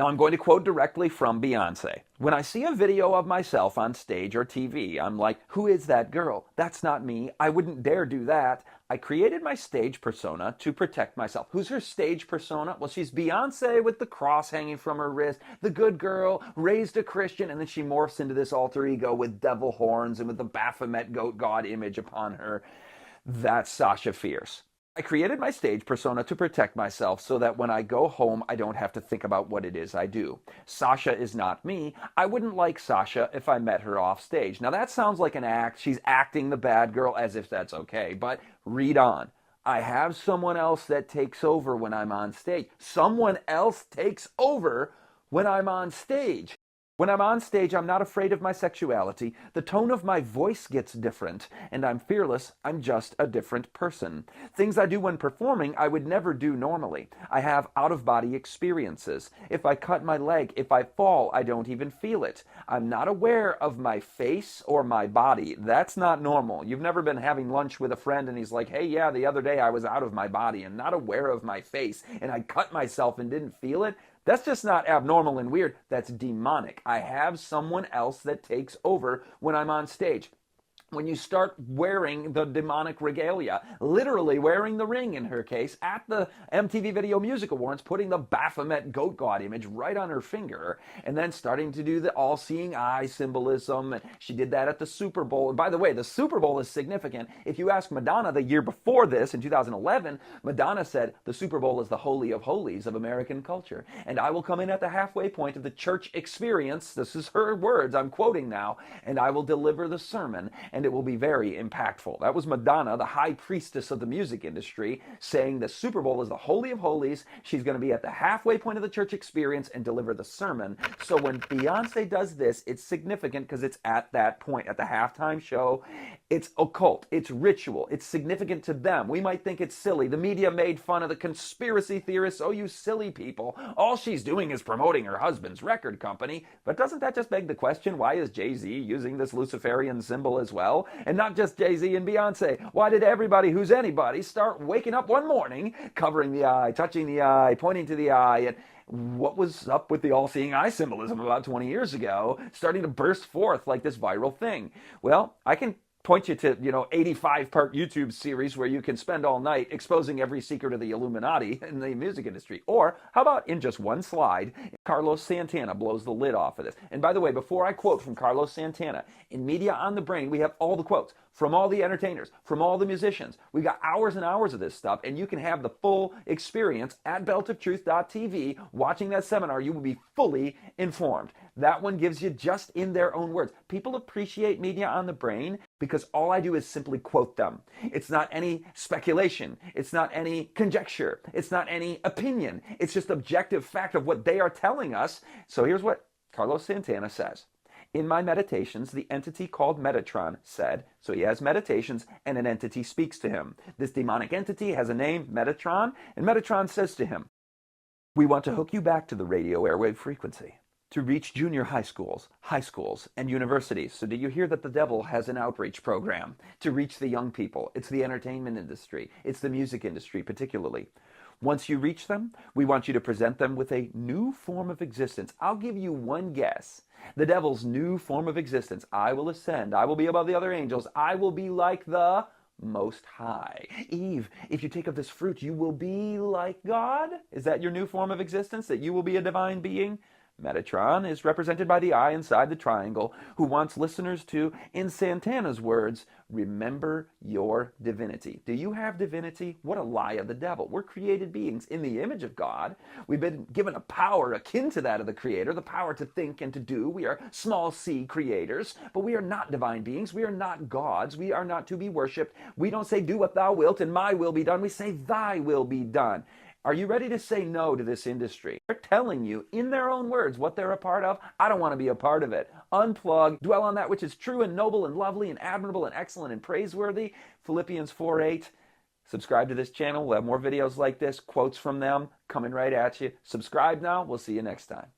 Now I'm going to quote directly from Beyonce. When I see a video of myself on stage or TV, I'm like, who is that girl? That's not me. I wouldn't dare do that. I created my stage persona to protect myself. Who's her stage persona? Well, she's Beyonce with the cross hanging from her wrist, the good girl, raised a Christian, and then she morphs into this alter ego with devil horns and with the Baphomet goat god image upon her. That's Sasha Fierce. I created my stage persona to protect myself so that when I go home, I don't have to think about what it is I do. Sasha is not me. I wouldn't like Sasha if I met her off stage. Now that sounds like an act. She's acting the bad girl as if that's okay, but read on. I have someone else that takes over when I'm on stage. Someone else takes over when I'm on stage. When I'm on stage, I'm not afraid of my sexuality. The tone of my voice gets different, and I'm fearless. I'm just a different person. Things I do when performing, I would never do normally. I have out-of-body experiences. If I cut my leg, if I fall, I don't even feel it. I'm not aware of my face or my body. That's not normal. You've never been having lunch with a friend and he's like, hey, yeah, the other day I was out of my body and not aware of my face, and I cut myself and didn't feel it. That's just not abnormal and weird. That's demonic. I have someone else that takes over when I'm on stage. When you start wearing the demonic regalia, literally wearing the ring in her case, at the MTV Video Music Awards, putting the Baphomet goat god image right on her finger, and then starting to do the all-seeing eye symbolism. And she did that at the Super Bowl. And by the way, the Super Bowl is significant. If you ask Madonna the year before this, in 2011, Madonna said, the Super Bowl is the holy of holies of American culture. And I will come in at the halfway point of the church experience. This is her words, I'm quoting now. And I will deliver the sermon. And it will be very impactful. That was Madonna, the high priestess of the music industry, saying the Super Bowl is the holy of holies. She's going to be at the halfway point of the church experience and deliver the sermon. So when Beyonce does this, it's significant because it's at that point, at the halftime show. It's occult. It's ritual. It's significant to them. We might think it's silly. The media made fun of the conspiracy theorists. Oh, you silly people. All she's doing is promoting her husband's record company. But doesn't that just beg the question, why is Jay-Z using this Luciferian symbol as well? And not just Jay-Z and Beyonce. Why did everybody who's anybody start waking up one morning, covering the eye, touching the eye, pointing to the eye, and what was up with the all-seeing eye symbolism about 20 years ago, starting to burst forth like this viral thing? Well, I can point you to, 85-part YouTube series where you can spend all night exposing every secret of the Illuminati in the music industry. Or how about in just one slide, Carlos Santana blows the lid off of this. And by the way, before I quote from Carlos Santana, in Media on the Brain, we have all the quotes from all the entertainers, from all the musicians. We've got hours and hours of this stuff, and you can have the full experience at beltoftruth.tv. Watching that seminar, you will be fully informed. That one gives you just in their own words. People appreciate Media on the Brain because all I do is simply quote them. It's not any speculation. It's not any conjecture. It's not any opinion. It's just objective fact of what they are telling us. So here's what Carlos Santana says. In my meditations, the entity called Metatron said, so he has meditations and an entity speaks to him. This demonic entity has a name, Metatron, and Metatron says to him, we want to hook you back to the radio airwave frequency to reach junior high schools, and universities. So do you hear that the devil has an outreach program to reach the young people? It's the entertainment industry. It's the music industry particularly. Once you reach them, we want you to present them with a new form of existence. I'll give you one guess. The devil's new form of existence. I will ascend. I will be above the other angels. I will be like the Most High. Eve, if you take of this fruit, you will be like God? Is that your new form of existence, that you will be a divine being? Metatron is represented by the eye inside the triangle, who wants listeners to, in Santana's words, remember your divinity. Do you have divinity? What a lie of the devil. We're created beings in the image of God. We've been given a power akin to that of the Creator, the power to think and to do. We are small c creators, but we are not divine beings. We are not gods. We are not to be worshipped. We don't say, do what thou wilt and my will be done. We say, thy will be done. Are you ready to say no to this industry? They're telling you in their own words what they're a part of. I don't want to be a part of it. Unplug, dwell on that which is true and noble and lovely and admirable and excellent and praiseworthy. Philippians 4:8. Subscribe to this channel. We'll have more videos like this, quotes from them coming right at you. Subscribe now. We'll see you next time.